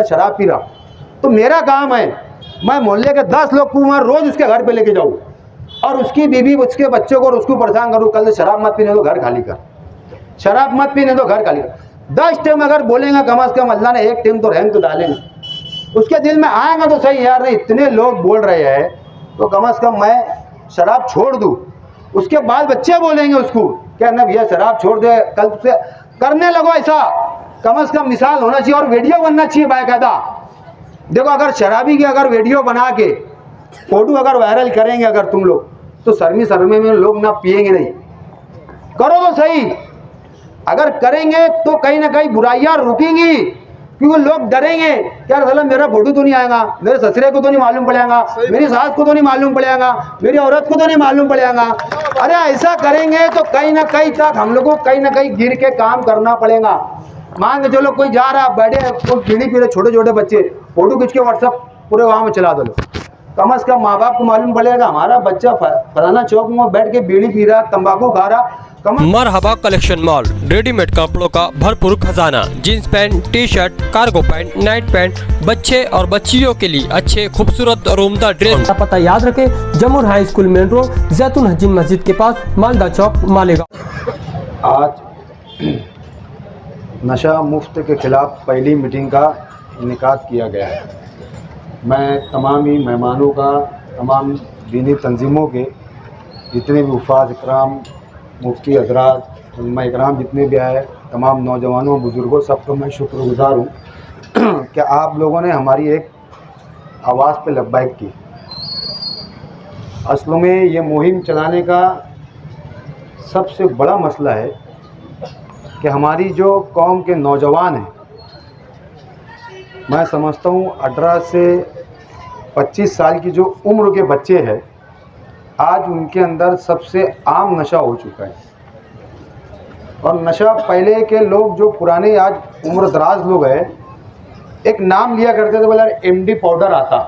लड़का शराब पी रहा, तो मेरा काम है मैं मोहल्ले के 10 लोग को रोज उसके घर पे लेके जाऊँ और उसकी बीवी उसके बच्चों को और उसको परेशान करूँ, कल शराब मत पीने तो घर खाली कर, शराब मत पीने तो घर खाली कर। 10 टाइम अगर बोलेंगे कम से कम अल्लाह ने 1 टाइम तो रहम तो डालेंगे, उसके दिल में आएगा तो सही यार नहीं इतने लोग बोल रहे हैं तो कम से कम मैं शराब छोड़ दूँ। उसके बाद बच्चे बोलेंगे उसको क्या ना भैया शराब छोड़ दे, कल से करने लगो ऐसा, कम से कम मिसाल होना चाहिए और वीडियो बनना चाहिए बाकायदा। देखो अगर शराबी की अगर वीडियो बना के फोटो अगर वायरल करेंगे अगर तुम लोग तो शर्मे में लोग ना पिएंगे नहीं, करो तो सही। अगर करेंगे तो कहीं ना कहीं बुराइयां रुकेंगी, क्योंकि लोग डरेंगे क्या साला मेरा फोटो तो नहीं आएगा, मेरे ससुरे को तो नहीं मालूम पड़ेगा, मेरी सास को तो नहीं मालूम पड़ेगा, मेरी औरत को तो नहीं मालूम पड़ेगा। अरे ऐसा करेंगे तो कहीं ना कहीं तक हम लोग को कहीं ना कहीं गिर के काम करना पड़ेगा। मान के चलो कोई जा रहा बैठे कोई बीड़ी पी रहे छोटे छोटे बच्चे, फोटो खींच के व्हाट्सअप पूरे गाँव में चला दो, कम से कम माँ बाप को मालूम पड़ेगा हमारा बच्चा फलाना चौक में बैठ के बीड़ी पी रहा, तंबाकू खा रहा। मरहबा कलेक्शन मॉल, रेडीमेड कपड़ों का भरपूर खजाना, jeans pant, T shirt, cargo pant, night pant, बच्चे और बच्चियों के लिए अच्छे खूबसूरत और उम्दा ड्रेस। पता याद रखे, जमुर हाई स्कूल मेन रोड, जैतून हजीन मस्जिद के पास, मालदा चौक, मालेगांव। आज नशा मुफ्त के खिलाफ पहली मीटिंग का इनेकाद किया गया है। मैं तमाम ही मेहमानों का, तमाम दीनी तंजीमों के जितने भी उफ़ाज़ इकराम, मुफ्ती हज़रात, उलमा इकराम जितने भी आए, तमाम नौजवानों बुज़ुर्गों सबको मैं शुक्रगुज़ार हूँ कि आप लोगों ने हमारी एक आवाज़ पे लब्बैक की। असल में ये मुहिम चलाने का सबसे बड़ा मसला है कि हमारी जो कौम के नौजवान हैं, मैं समझता हूँ 18 से 25 साल की जो उम्र के बच्चे हैं, आज उनके अंदर सबसे आम नशा हो चुका है। और नशा पहले के लोग जो पुराने आज उम्र दराज लोग हैं, एक नाम लिया करते थे बोला MD पाउडर आता।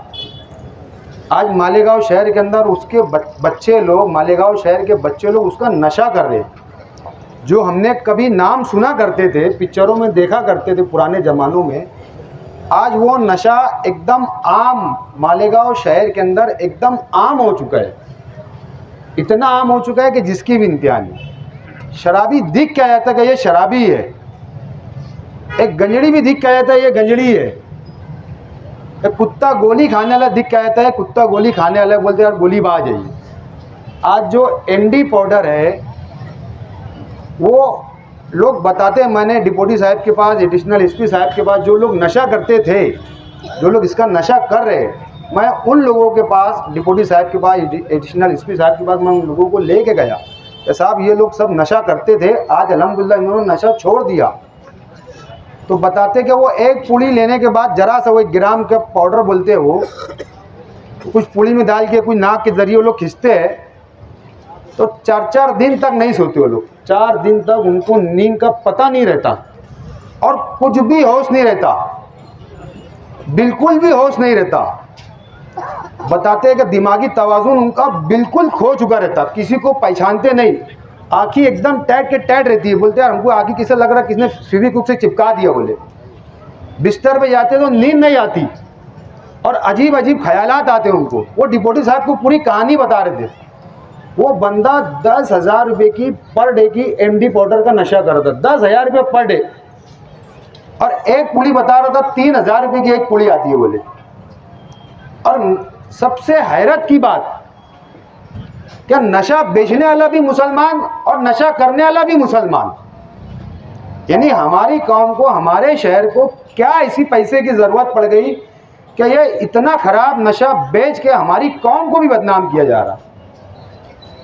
आज मालेगांव शहर के अंदर उसके बच्चे लोग, मालेगांव शहर के बच्चे लोग उसका नशा कर रहे हैं। जो हमने कभी नाम सुना करते थे, पिक्चरों में देखा करते थे पुराने ज़मानों में, आज वो नशा एकदम आम मालेगांव शहर के अंदर एकदम आम हो चुका है। इतना आम हो चुका है कि जिसकी भी इंतहा नहीं। शराबी दिख के आ जाता है कि ये शराबी है, एक गंजड़ी भी दिख के आ जाता है ये गंजड़ी है, एक कुत्ता गोली खाने वाला दिख के आ जाता है कुत्ता गोली खाने वाला, बोलते यार गोलीबाज है ये। आज जो MD पाउडर है वो लोग बताते हैं, मैंने डिप्टी साहब के पास, एडिशनल SP साहब के पास, जो लोग नशा करते थे, जो लोग इसका नशा कर रहे हैं, मैं उन लोगों के पास, डिप्टी साहब के पास, एडिशनल SP साहब के पास मैं उन लोगों को लेके गया कि साहब ये लोग सब नशा करते थे, आज अल्हम्दुलिल्लाह इन्होंने नशा छोड़ दिया। तो बताते कि वो एक पुड़ी लेने के बाद जरा सा वो 1 ग्राम का पाउडर बोलते हैं, वो कुछ पुड़ी में डाल के कुछ नाक के ज़रिए वो लोग खींचते हैं, तो 4-4 दिन तक नहीं सोते वो लोग। 4 दिन तक उनको नींद का पता नहीं रहता और कुछ भी होश नहीं रहता, बिल्कुल भी होश नहीं रहता। बताते हैं कि दिमागी तवाज़ुन उनका बिल्कुल खो चुका रहता, किसी को पहचानते नहीं, आँखें एकदम टाइट के टाइट रहती है। बोलते हैं हमको आँखें किसे लग रहा है किसने फेविक्विक से चिपका दिया। बोले बिस्तर पे जाते तो नींद नहीं आती और अजीब अजीब ख्यालात आते हैं उनको। वो डिप्टी साहब को पूरी कहानी बता रहे थे। वो बंदा 10,000 रुपये की पर डे की MD पाउडर का नशा कर रहा था, 10,000 रुपये पर डे, और एक पुड़ी बता रहा था 3,000 रुपये की एक पुड़ी आती है बोले। और सबसे हैरत की बात, क्या नशा बेचने वाला भी मुसलमान और नशा करने वाला भी मुसलमान। यानी हमारी कौम को, हमारे शहर को क्या ऐसी पैसे की ज़रूरत पड़ गई कि ये इतना ख़राब नशा बेच के हमारी कौम को भी बदनाम किया जा रहा।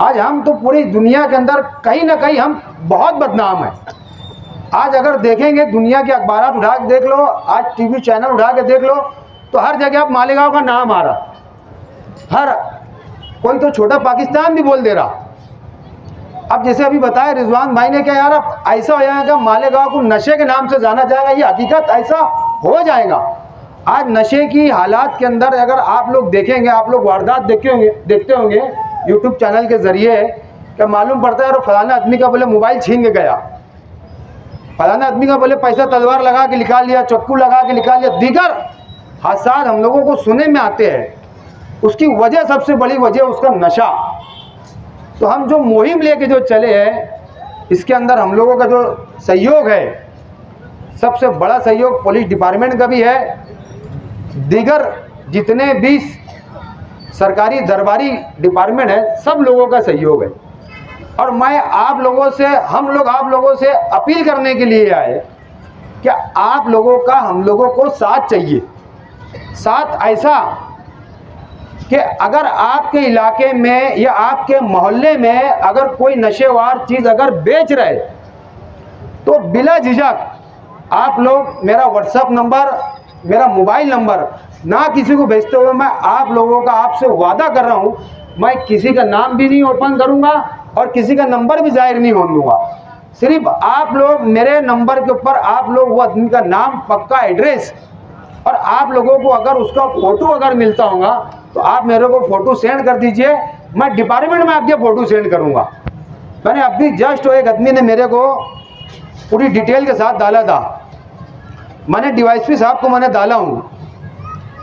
आज हम तो पूरी दुनिया के अंदर कहीं ना कहीं हम बहुत बदनाम हैं। आज अगर देखेंगे दुनिया के अखबार उठा के देख लो, आज TV चैनल उठा के देख लो, तो हर जगह आप मालेगांव का नाम आ रहा। हर कोई तो छोटा पाकिस्तान भी बोल दे रहा। अब जैसे अभी बताया रिजवान भाई ने, क्या यार अब ऐसा हो जाएगा मालेगांव को नशे के नाम से जाना जाएगा, ये हकीकत ऐसा हो जाएगा। आज नशे की हालात के अंदर अगर आप लोग देखेंगे, आप लोग वारदात देखते होंगे यूट्यूब चैनल के ज़रिए, क्या मालूम पड़ता है यार फलाना आदमी का बोले मोबाइल छीन के गया, फलाना आदमी का बोले पैसा तलवार लगा के निकाल लिया, चक्कू लगा के निकाल लिया, दीगर हादसा हम लोगों को सुनने में आते हैं। उसकी वजह, सबसे बड़ी वजह उसका नशा। तो हम जो मुहिम लेके जो चले हैं, इसके अंदर हम लोगों का जो सहयोग है, सबसे बड़ा सहयोग पुलिस डिपार्टमेंट का भी है, दीगर जितने भी सरकारी दरबारी डिपार्टमेंट है, सब लोगों का सहयोग है। और मैं आप लोगों से, हम लोग आप लोगों से अपील करने के लिए आए कि आप लोगों का, हम लोगों को साथ चाहिए। साथ ऐसा कि अगर आपके इलाके में या आपके मोहल्ले में अगर कोई नशेवार चीज़ अगर बेच रहे, तो बिला झिझक आप लोग मेरा व्हाट्सएप नंबर, मेरा मोबाइल नंबर ना किसी को भेजते हुए, मैं आप लोगों का आपसे वादा कर रहा हूं, मैं किसी का नाम भी नहीं ओपन करूंगा और किसी का नंबर भी जाहिर नहीं होने दूंगा। सिर्फ आप लोग मेरे नंबर के ऊपर आप लोग वो आदमी का नाम, पक्का एड्रेस, और आप लोगों को अगर उसका फ़ोटो अगर मिलता होगा तो आप मेरे को फ़ोटो सेंड कर दीजिए, मैं डिपार्टमेंट में आपके फ़ोटो सेंड करूंगा। मैंने अभी जस्ट एक आदमी ने मेरे को पूरी डिटेल के साथ डाला था, मैंने डीवाईएसपी साहब को मैंने डाला हूँ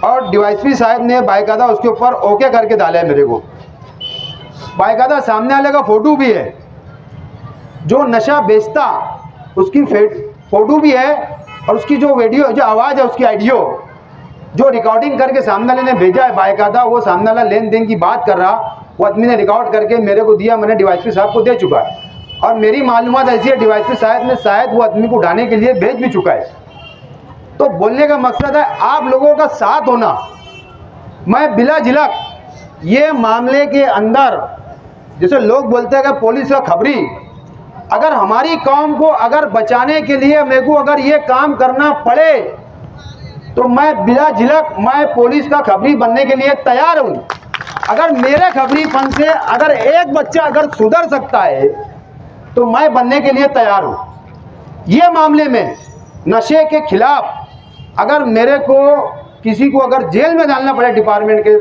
और डीवाईएसपी साहब ने बाकायदा उसके ऊपर ओके करके डाला है मेरे को। बाकायदा सामने वाले का फ़ोटो भी है, जो नशा बेचता उसकी फ़ोटो भी है, और उसकी जो वीडियो, जो आवाज़ है, उसकी ऑडियो जो रिकॉर्डिंग करके सामने वाले ने भेजा है, बाकायदा वो सामने वाला लेन देन की बात कर रहा, वो आदमी ने रिकॉर्ड करके मेरे को दिया, मैंने डीवाईएसपी साहब को दे चुका है। और मेरी मालूमात ऐसी है, डीवाईएसपी साहब ने शायद वो आदमी को उठाने के लिए भेज भी चुका है। तो बोलने का मकसद है आप लोगों का साथ होना। मैं बिला झिझक ये मामले के अंदर, जैसे लोग बोलते हैं कि पुलिस का खबरी, अगर हमारी कौम को अगर बचाने के लिए मेरे को अगर ये काम करना पड़े तो मैं बिला झिझक मैं पुलिस का खबरी बनने के लिए तैयार हूँ। अगर मेरे खबरीपन से अगर एक बच्चा अगर सुधर सकता है तो मैं बनने के लिए तैयार हूँ। ये मामले में नशे के खिलाफ अगर मेरे को किसी को अगर जेल में डालना पड़े डिपार्टमेंट के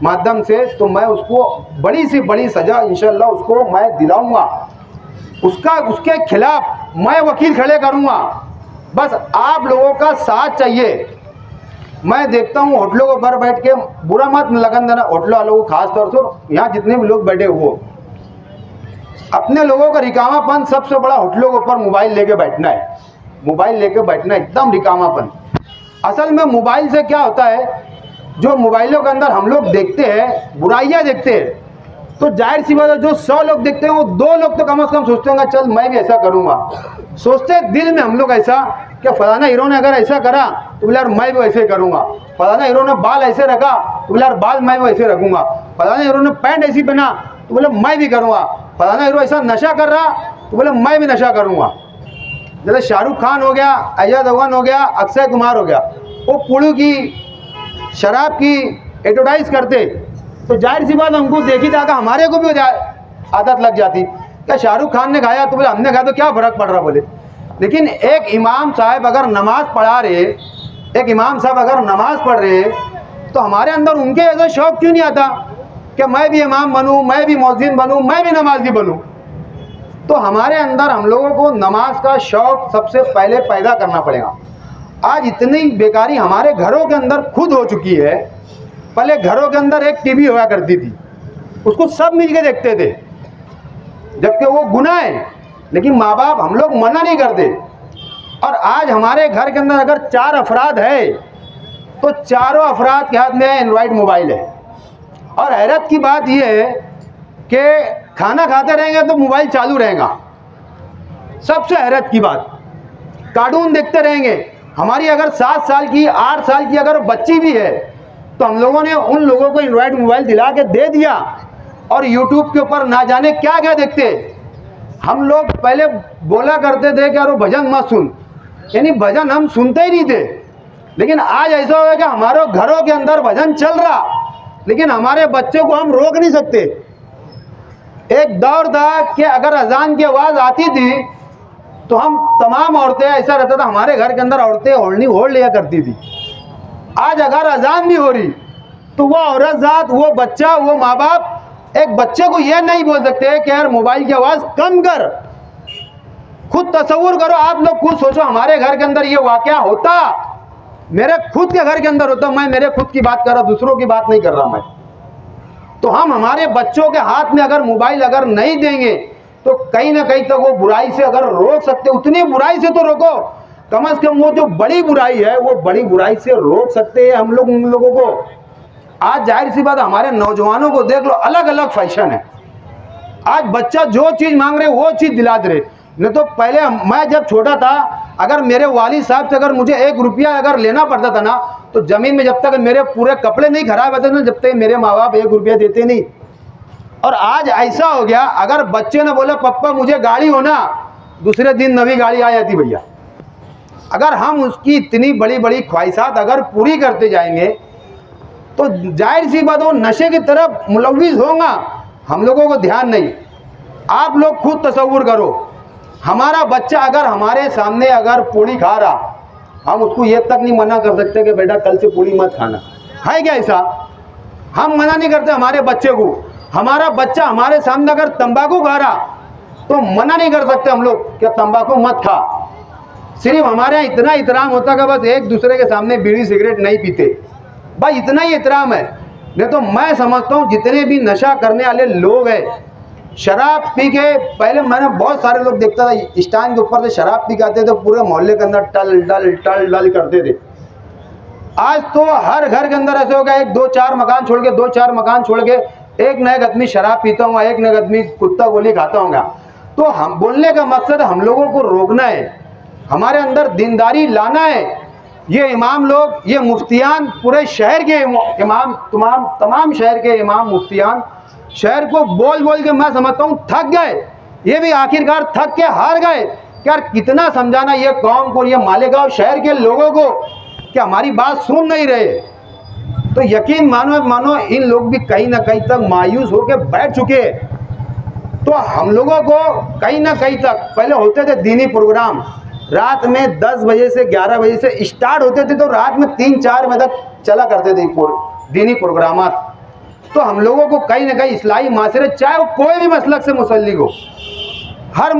माध्यम से, तो मैं उसको बड़ी से बड़ी सज़ा इंशाल्लाह उसको मैं दिलाऊंगा। उसके खिलाफ मैं वकील खड़े करूंगा। बस आप लोगों का साथ चाहिए। मैं देखता हूँ होटलों के ऊपर बैठ के, बुरा मत लगन देना होटलों वालों को, खास तौर से यहाँ जितने भी लोग बैठे हुए, अपने लोगों का रिकामापन सबसे बड़ा होटलों के ऊपर मोबाइल लेके बैठना है। मोबाइल लेके बैठना एकदम रिकामापन। असल में मोबाइल से क्या होता है, जो मोबाइलों के अंदर हम लोग देखते हैं, बुराइयां देखते हैं, तो जाहिर सी बात है जो 100 लोग देखते हैं वो 2 लोग तो कम से कम सोचते होंगे चल मैं भी ऐसा करूंगा। सोचते दिल में हम लोग ऐसा कि फलाना हीरो ने अगर ऐसा करा तो बोले यार मैं भी वैसे करूंगा, फलाना हीरो ने बाल ऐसे रखा तो बोले यार बाल मैं भी वैसे रखूंगा, फलाना हीरो ने पैंट ऐसी पहना तो बोले मैं भी करूंगा, फलाना हीरो ऐसा नशा कर रहा तो बोले मैं भी नशा करूंगा। जैसे शाहरुख खान हो गया, अजय देवगन हो गया, अक्षय कुमार हो गया, वो पुड़ू की शराब की एडवर्टाइज करते, तो जाहिर सी बात हमको देखी था कि हमारे को भी आदत लग जाती। क्या शाहरुख खान ने खाया तो बोले हमने खाया तो क्या फ़र्क पड़ रहा बोले। लेकिन एक इमाम साहब अगर नमाज़ पढ़ा रहे, एक इमाम साहब अगर नमाज़ पढ़ रहे, तो हमारे अंदर उनके ऐसा शौक़ क्यों नहीं आता कि मैं भी इमाम बनूँ, मैं भी मौज़िन बनूँ, मैं भी नमाज़ी बनूँ। तो हमारे अंदर हम लोगों को नमाज का शौक़ सबसे पहले पैदा करना पड़ेगा। आज इतनी बेकारी हमारे घरों के अंदर खुद हो चुकी है। पहले घरों के अंदर एक टीवी हुआ करती थी, उसको सब मिलके देखते थे, जबकि वो गुनाह है, लेकिन माँ बाप हम लोग मना नहीं करते। और आज हमारे घर के अंदर अगर 4 अफराद है तो चारों अफराद के हाथ में एंड्रॉयड मोबाइल है। और हैरत की बात यह है कि खाना खाते रहेंगे तो मोबाइल चालू रहेगा। सबसे हैरत की बात, कार्टून देखते रहेंगे। हमारी अगर 7 साल की, 8 साल की अगर बच्ची भी है तो हम लोगों ने उन लोगों को एंड्रॉयड मोबाइल दिला के दे दिया, और यूट्यूब के ऊपर ना जाने क्या क्या देखते। हम लोग पहले बोला करते थे कि यार वो भजन मत सुन, यानी भजन हम सुनते ही नहीं थे। लेकिन आज ऐसा हो कि हमारे घरों के अंदर भजन चल रहा, लेकिन हमारे बच्चों को हम रोक नहीं सकते। एक दौर था कि अगर अजान की आवाज़ आती थी तो हम तमाम औरतें, ऐसा रहता था हमारे घर के अंदर औरतें ओढ़ लिया करती थी। आज अगर अजान भी हो रही तो वो औरत जात, वो बच्चा, वो माँ बाप एक बच्चे को यह नहीं बोल सकते कि यार मोबाइल की आवाज़ कम कर, खुद तसव्वुर करो, आप लोग खुद सोचो, हमारे घर के अंदर ये वाकया होता, मेरे खुद के घर के अंदर होता, मैं मेरे खुद की बात कर रहा, दूसरों की बात नहीं कर रहा मैं। तो हम हमारे बच्चों के हाथ में अगर मोबाइल अगर नहीं देंगे तो कहीं ना कहीं तक वो बुराई से अगर रोक सकते, उतनी बुराई से तो रोको, कम से कम वो जो बड़ी बुराई है वो बड़ी बुराई से रोक सकते हैं हम लोग उन लोगों को। आज जाहिर सी बात, हमारे नौजवानों को देख लो, अलग अलग फैशन है। आज बच्चा जो चीज़ मांग रहे वो चीज़ दिला दे रहे। नहीं तो पहले मैं जब छोटा था, अगर मेरे वालिद साहब से अगर मुझे 1 रुपया अगर लेना पड़ता था ना, तो ज़मीन में जब तक मेरे पूरे कपड़े नहीं खराब होते ना, जब तक मेरे माँ बाप 1 रुपया देते नहीं। और आज ऐसा हो गया, अगर बच्चे ने बोला पप्पा मुझे गाड़ी हो ना, दूसरे दिन नई गाड़ी आ जाती भैया। अगर हम उसकी इतनी बड़ी बड़ी ख्वाहिशात अगर पूरी करते जाएंगे तो जाहिर सी बात वो नशे की तरफ मुलविस होगा, हम लोगों को ध्यान नहीं। आप लोग खुद तसव्वुर करो, हमारा बच्चा अगर हमारे सामने अगर पूड़ी खा रहा, हम उसको ये तक नहीं मना कर सकते कि बेटा कल से पूड़ी मत खाना, है क्या ऐसा? हम मना नहीं करते हमारे बच्चे को। हमारा बच्चा हमारे सामने अगर तंबाकू खा रहा तो मना नहीं कर सकते हम लोग कि तंबाकू मत खा। सिर्फ हमारे यहाँ इतना एहतराम होता कि बस एक दूसरे के सामने बीड़ी सिगरेट नहीं पीते, भाई इतना ही एहतराम है। नहीं तो मैं समझता हूँ जितने भी नशा करने वाले लोग हैं, शराब पी के, पहले मैंने बहुत सारे लोग देखता था स्टैंड के ऊपर से शराब पी के आते थे, पूरे मोहल्ले के अंदर टल डल टल डल करते थे। आज तो हर घर के अंदर ऐसे हो गया, 1-2-4 मकान छोड़ के 2-4 मकान छोड़ के एक नया आदमी शराब पीता होगा, एक नया आदमी कुत्ता गोली खाता होगा। तो हम बोलने का मकसद हम लोगों को रोकना है, हमारे अंदर दीनदारी लाना है। ये इमाम लोग, ये मुफ्तियान, पूरे शहर के इमाम, तमाम शहर के इमाम मुफ्तियान शहर को बोल बोल के मैं समझता हूँ थक गए। ये भी आखिरकार थक के हार गए। यार कितना समझाना ये कौम को, ये मालेगांव शहर के लोगों को कि हमारी बात सुन नहीं रहे। तो यकीन मानो इन लोग भी कहीं ना कहीं तक मायूस होकर बैठ चुके हैं। तो हम लोगों को कहीं ना कहीं तक, पहले होते थे दीनी प्रोग्राम, रात में 10 बजे से 11 बजे से स्टार्ट होते थे, तो रात में 3-4 बजे तक चला करते थे दीनी प्रोग्राम। तो हम लोगों को कहीं ना कहीं इस्लाही माशरे, चाहे वो कोई भी मसलक से मुसल्लिक हो, हर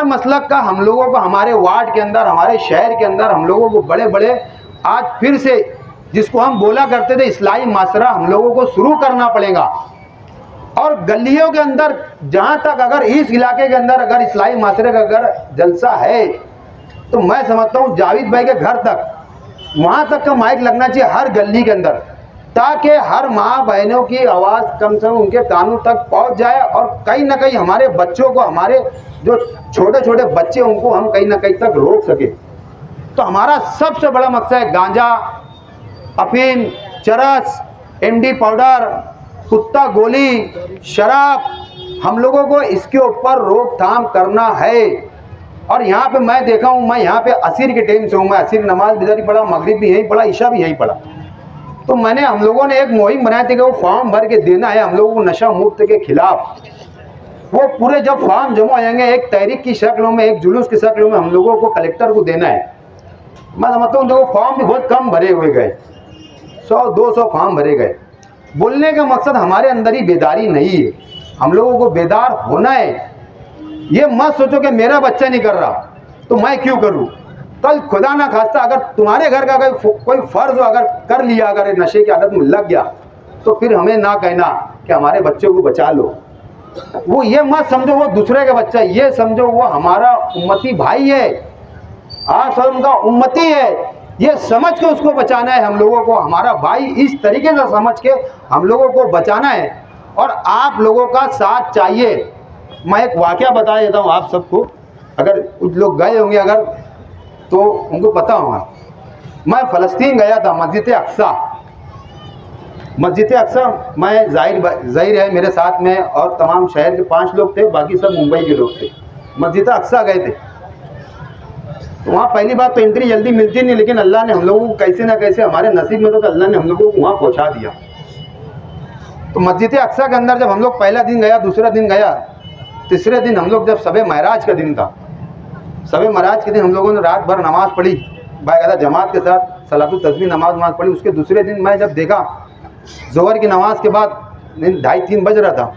मसलक का हम लोगों को हमारे वार्ड के अंदर, हमारे शहर के अंदर हम लोगों को बड़े बड़े, आज फिर से जिसको हम बोला करते थे इस्लाही माशरा, हम लोगों को शुरू करना पड़ेगा। और गलियों के अंदर जहाँ तक अगर इस इलाके के अंदर अगर इस्लाही माशरे का अगर जलसा है, तो मैं समझता हूँ जावेद भाई के घर तक, वहाँ तक का माइक लगना चाहिए हर गली के अंदर, ताकि हर माँ बहनों की आवाज़ कम से कम उनके कानों तक पहुँच जाए। और कहीं ना कहीं हमारे बच्चों को, हमारे जो छोटे छोटे बच्चे, उनको हम कहीं ना कहीं तक रोक सके। तो हमारा सबसे बड़ा मकसद है गांजा, अफीम, चरस, एमडी पाउडर, कुत्ता गोली, शराब, हम लोगों को इसके ऊपर रोकथाम करना है। और यहाँ पे मैं देखा हूँ, मैं यहाँ पे असर के टाइम से हूँ, मैं असर नमाज भी इधर ही पढ़ा, मगरिब भी यहीं पढ़ा, ईशा भी यहीं पढ़ा। तो हम लोगों ने एक मुहिम बनाई थी कि वो फॉर्म भर के देना है हम लोगों को नशा मुक्त के खिलाफ। वो पूरे जब फॉर्म जमा होंगे, एक तहरीक की शक्ल में, एक जुलूस की शक्ल में हम लोगों को कलेक्टर को देना है। मैं समझता हूँ देखो फॉर्म भी बहुत कम भरे हुए गए, 100-200 फॉर्म भरे गए। बोलने का मकसद हमारे अंदर ही बेदारी नहीं है, हम लोगों को बेदार होना है। ये मत सोचो कि मेरा बच्चा नहीं कर रहा तो मैं क्यों करूँ। कल खुदा ना खास्ता अगर तुम्हारे घर का अगर कोई फ़र्ज अगर कर लिया, अगर नशे की आदत में लग गया, तो फिर हमें ना कहना कि हमारे बच्चों को बचा लो। वो ये मत समझो वो दूसरे का बच्चा, ये समझो वो हमारा उम्मती भाई है, आसम का उम्मती है। ये समझ के उसको बचाना है हम लोगों को, हमारा भाई इस तरीके से समझ के हम लोगों को बचाना है। और आप लोगों का साथ चाहिए। मैं एक वाक़या बता देता हूँ आप सबको, अगर कुछ लोग गए होंगे अगर तो उनको पता होगा। मैं फ़लस्तीन गया था, मस्जिद अक्सा मैं ज़ाहिर है मेरे साथ में और तमाम शहर के 5 लोग थे, बाकी सब मुंबई के लोग थे। मस्जिद अक्सा गए थे, तो वहाँ पहली बात तो एंट्री जल्दी मिलती नहीं, लेकिन अल्लाह ने हम लोगों को कैसे ना कैसे, हमारे नसीब में तो अल्लाह ने हम लोगों को वहाँ पहुँचा दिया। तो मस्जिद अक्सा के अंदर जब हम लोग पहला दिन गया, दूसरा दिन गया, तीसरे दिन हम लोग जब शब महराज का दिन था, शब महराज के दिन हम लोगों ने रात भर नमाज़ पढ़ी, बाकायदा जमात के साथ सलातुल तस्बीह नमाज पढ़ी। उसके दूसरे दिन मैं जब देखा ज़ोहर की नमाज के बाद 2:30-3 बज रहा था,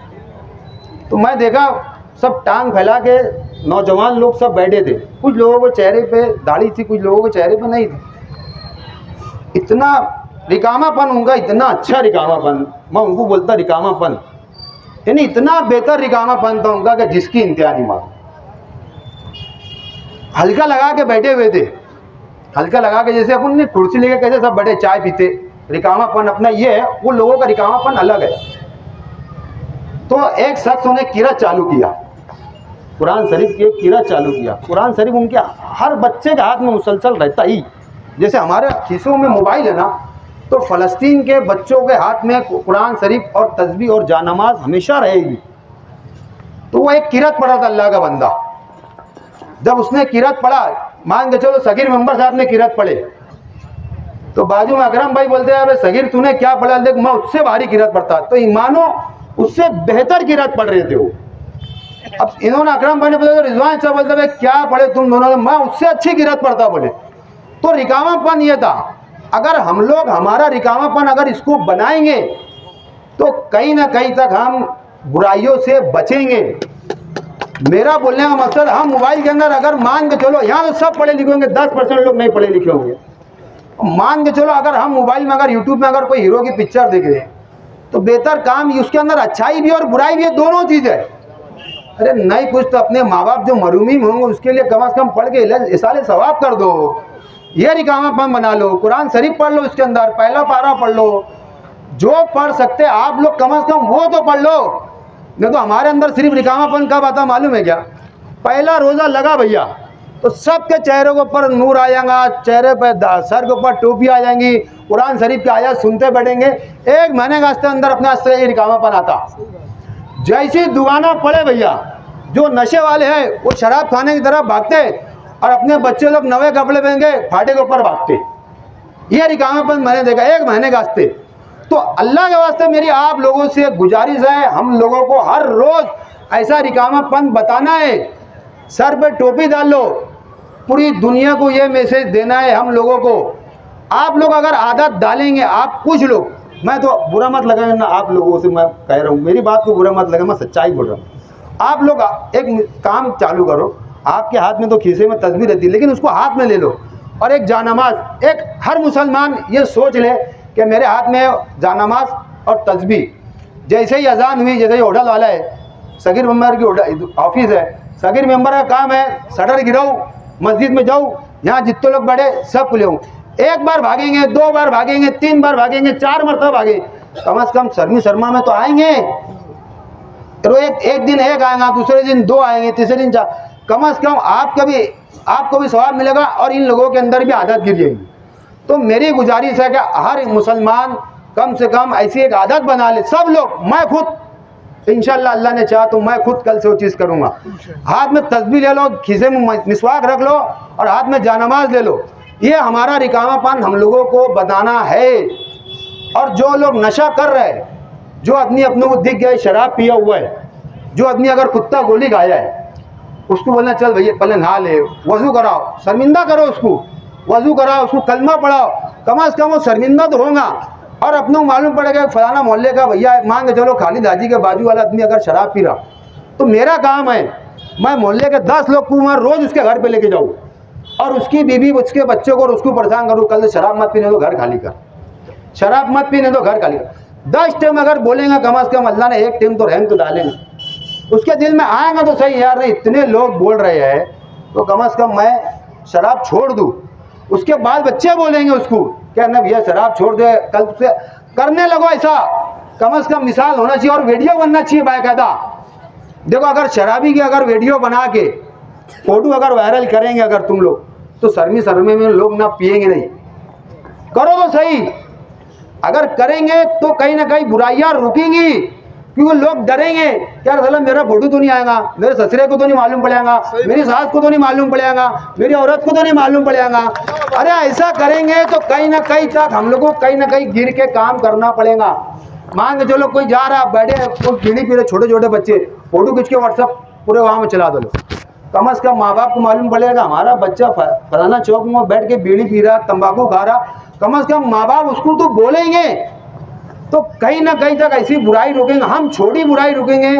तो मैं देखा सब टांग फैला के नौजवान लोग सब बैठे थे, कुछ लोगों के चेहरे पे दाढ़ी थी, कुछ लोगों के चेहरे पे नहीं थी। इतना रिकामापन उनका, इतना अच्छा रिकामापन, मैं उनको बोलता रिकामापन, यानी इतना बेहतर रिकामापन था उनका कि जिसकी इंतहा नहीं मालूम। हल्का लगा के बैठे हुए थे, हल्का लगा के, जैसे अपन ने कुर्सी लेके कैसे सब बैठे चाय पीते, रिकामापन अपना ये है, वो लोगों का रिकामापन अलग है। तो एक शख्स उन्हें किरत चालू किया, कुरान शरीफ की एक किरत चालू किया। कुरान शरीफ उनके हर बच्चे के हाथ में मुसलसल रहता ही, जैसे हमारे खीसों में मोबाइल है ना, तो फ़लस्तीन के बच्चों के हाथ में कुरान शरीफ और तस्बीह और जानमाज हमेशा रहेगी। तो वो एक किरत पढ़ा था अल्लाह का बंदा। जब उसने किरत पढ़ा, मान के चलो सगीर मेंबर साहब ने किरत पढ़े, तो बाजू में अकरम भाई बोलते हैं अरे सगीर तूने क्या पढ़ा, देख मैं उससे भारी किरत पढ़ता। तो ईमानो उससे बेहतर किरत पढ़ रहे थे वो। अब इन्होंने अकरम भाई ने बोला, रिजवान साहब बोलते भाई क्या पढ़े तुम दोनों, मैं उससे अच्छी किरत पढ़ता बोले। तो रिकामापन ये था, अगर हम लोग हमारा रिकामापन अगर इसको बनाएंगे तो कहीं ना कहीं तक हम बुराइयों से बचेंगे। मेरा बोलने का मकसद, हम मोबाइल के अंदर अगर मान के चलो, यहाँ तो सब पढ़े लिखे होंगे, 10% लोग नहीं पढ़े लिखे होंगे। मान के चलो अगर हम मोबाइल में अगर यूट्यूब में अगर कोई हीरो की पिक्चर देख रहे हैं, तो बेहतर काम उसके अंदर अच्छाई भी और बुराई भी है, दोनों चीज़ है। अरे नहीं कुछ तो अपने माँ बाप जो मरूमी होंगे उसके लिए कम से कम पढ़ के इसाले सवाब कर दो, ये रिकामापन बना लो। कुरान शरीफ पढ़ लो, इसके अंदर पहला पारा पढ़ लो, जो पढ़ सकते आप लोग कम से कम वो तो पढ़ लो। नहीं तो हमारे अंदर सिर्फ रिकामापन कब आता मालूम है क्या, पहला रोज़ा लगा भैया तो सबके चेहरे के ऊपर नूर आ जाएगा, चेहरे पर सर के ऊपर टोपी आ जाएंगी, कुरान शरीफ की आयत सुनते बैठेंगे, 1 महीने का अंदर अपने वास्ते ये रिकामापन आता। जैसे दुआना पड़े भैया, जो नशे वाले हैं वो शराब खाने की तरफ भागते और अपने बच्चे लोग नए कपड़े पहनेंगे फाटे के ऊपर भागते। ये रिकामापन मैंने देखा 1 महीने का वास्ते। तो अल्लाह के वास्ते मेरी आप लोगों से गुजारिश है, हम लोगों को हर रोज़ ऐसा रिकामापन बताना है। सर पे टोपी डाल लो, पूरी दुनिया को ये मैसेज देना है हम लोगों को। आप लोग अगर आदत डालेंगे, आप कुछ लोग, मैं तो बुरा मत लगाए ना, आप लोगों से मैं कह रहा हूँ, मेरी बात को बुरा मत लगा, मैं सच्चाई बोल रहा हूँ। आप लोग एक काम चालू करो, आपके हाथ में तो खीसे में तस्बीह रहती है, लेकिन उसको हाथ में ले लो और एक जानमाज, एक हर मुसलमान ये सोच ले कि मेरे हाथ में जानमाज और तस्बीह। जैसे ही अजान हुई, जैसे ही होटल वाला है, सगीर मेंबर की ऑफिस है, सगीर मेंबर का काम है शटर गिराऊँ, मस्जिद में जाऊँ, यहाँ जितने लोग बैठे सब खुले हूँ। 1 बार भागेंगे, 2 बार भागेंगे, 3 बार भागेंगे, 4 मरतबा भागे, कम से कम शर्मी शर्मा में तो आएंगे। तो एक दिन एक आएगा, दूसरे दिन 2 आएंगे, तीसरे दिन 4, कम से कम आपको भी सवाब मिलेगा और इन लोगों के अंदर भी आदत गिर जाएगी। तो मेरी गुजारिश है कि हर मुसलमान कम से कम ऐसी एक आदत बना ले, सब लोग, मैं खुद इंशाल्लाह अल्लाह ने चाहा तो मैं खुद कल से वो चीज़ करूँगा। हाथ में तस्बीह ले लो, खीसे में मिसवाक रख लो और हाथ में जानमाज ले लो। ये हमारा रिकामापन हम लोगों को बताना है। और जो लोग नशा कर रहे हैं, जो आदमी अपने को दिख गया शराब पिया हुआ है, जो आदमी अगर कुत्ता गोली खाया है, उसको बोलना चल भैया पहले नहा ले, वज़ू कराओ, शर्मिंदा करो उसको, वज़ू कराओ, उसको कलमा पढ़ाओ, कम से कम वो शर्मिंदा तो होगा। और अपने को मालूम पड़ेगा फलाना मोहल्ले का भैया मान के चलो खालिद हाजी के बाजू वाला आदमी अगर शराब पी रहा, तो मेरा काम है मैं मोहल्ले के 10 लोग को मैं रोज़ उसके घर पे लेके जाऊँ और उसकी बीवी, उसके बच्चों को और उसको परेशान करूँ, कल से शराब मत पीने दो, घर खाली कर, शराब मत पीने दो, घर खाली कर। 10 टाइम अगर बोलेंगे कम से कम अल्लाह ने 1 टाइम तो रहम तो डालेंगे, उसके दिल में आएगा तो सही यार नहीं इतने लोग बोल रहे हैं तो कम से कम मैं शराब छोड़ दूँ। उसके बाद बच्चे बोलेंगे उसको क्या ना भैया शराब छोड़ दे, कल से करने लगो ऐसा, कम से कम मिसाल होना चाहिए और वीडियो बनना चाहिए बाकायदा। देखो अगर शराबी की अगर वीडियो बना के फोटो अगर वायरल करेंगे अगर तुम लोग, तो शर्मी में लोग ना पिएंगे नहीं, करो तो सही। अगर करेंगे तो कहीं ना कहीं बुराइयां रुकेंगी, क्योंकि लोग डरेंगे यार साला मेरा फोटो तो नहीं आएगा, मेरे ससुरे को तो नहीं मालूम पड़ेगा, मेरी सास को तो नहीं मालूम पड़ेगा, मेरी औरत को तो नहीं मालूम पड़ेगा। अरे ऐसा करेंगे तो कहीं ना कहीं तक हम लोगों को कहीं ना कहीं गिर के काम करना पड़ेगा। मान के चलो कोई जा रहा बैठे, कोई बीड़ी पी रहे छोटे छोटे बच्चे, फोटो खींच के व्हाट्सअप पूरे वहाँ में चला दो, कम से कम माँ बाप को मालूम पड़ेगा हमारा बच्चा फलाना चौक में बैठ के बीड़ी पी रहा, तंबाकू खा रहा, कम से कम माँ बाप उसको तो बोलेंगे, तो कहीं ना कहीं तक ऐसी बुराई रोकेंगे। हम छोटी बुराई रोकेंगे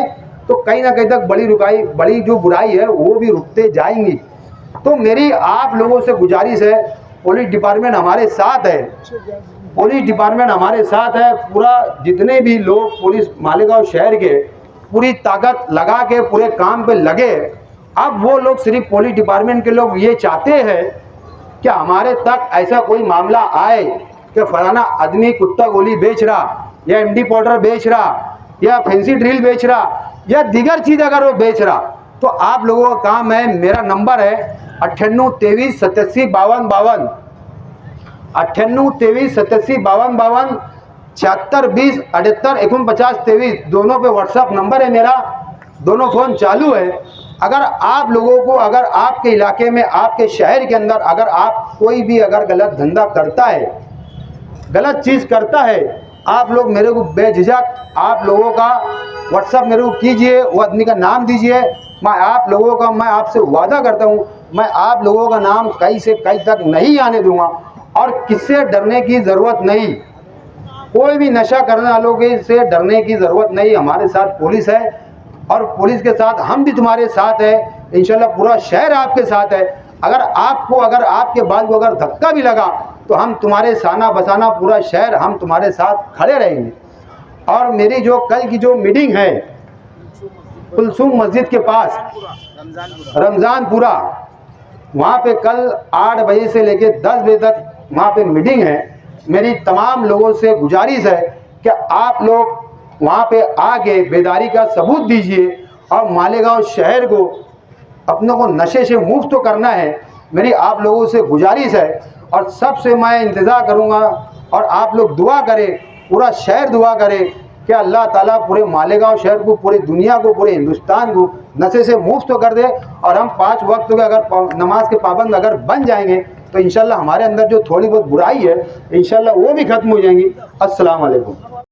तो कहीं ना कहीं तक बड़ी जो बुराई है वो भी रुकते जाएंगी। तो मेरी आप लोगों से गुजारिश है, पुलिस डिपार्टमेंट हमारे साथ है, पुलिस डिपार्टमेंट हमारे साथ है। पूरा जितने भी लोग पुलिस मालेगांव शहर के पूरी ताकत लगा के पूरे काम पे लगे। अब वो लोग सिर्फ पुलिस डिपार्टमेंट के लोग ये चाहते हैं कि हमारे तक ऐसा कोई मामला आए कि फलाना आदमी कुत्ता गोली बेच रहा या एमडी पाउडर बेच रहा या फैंसी ड्रिल बेच रहा या दीगर चीज़ अगर वो बेच रहा, तो आप लोगों का काम है, मेरा नंबर है 98 23 87 52 52, 98 23 87 52 52, 76 20 78 49 23, दोनों पे व्हाट्सअप नंबर है मेरा, दोनों फ़ोन चालू है। अगर आप लोगों को, अगर आपके इलाके में, आपके शहर के अंदर अगर आप कोई भी अगर गलत धंधा करता है, गलत चीज़ करता है, आप लोग मेरे को बेझिझक आप लोगों का व्हाट्सअप मेरे को कीजिए, वो आदमी का नाम दीजिए। मैं आपसे वादा करता हूँ, मैं आप लोगों का नाम कहीं से कहीं तक नहीं आने दूंगा और किससे डरने की ज़रूरत नहीं। कोई भी नशा करने वालों के से डरने की ज़रूरत नहीं। हमारे साथ पुलिस है और पुलिस के साथ हम भी तुम्हारे साथ है। इंशाल्लाह पूरा शहर आपके साथ है। अगर आपके बाल को अगर धक्का भी लगा तो हम तुम्हारे साना बसाना पूरा शहर हम तुम्हारे साथ खड़े रहेंगे। और मेरी जो कल की जो मीटिंग है कुलसुम मस्जिद के पास रमज़ानपुरा, वहाँ पे कल 8 बजे से लेके 10 बजे तक वहाँ पे मीटिंग है। मेरी तमाम लोगों से गुजारिश है कि आप लोग वहाँ पे आके बेदारी का सबूत दीजिए और मालेगांव शहर को अपनों को नशे से मुक्त तो करना है। मेरी आप लोगों से गुजारिश है और सबसे मैं इंतज़ार करूँगा और आप लोग दुआ करें, पूरा शहर दुआ करे कि अल्लाह ताला पूरे मालेगांव शहर को, पूरी दुनिया को, पूरे हिंदुस्तान को नशे से मुक्त तो कर दे। और हम 5 वक्त के अगर नमाज के पाबंद अगर बन जाएंगे तो इंशाल्लाह हमारे अंदर जो थोड़ी बहुत बुराई है इंशाल्लाह वो भी ख़त्म हो जाएंगी। अस्सलाम वालेकुम।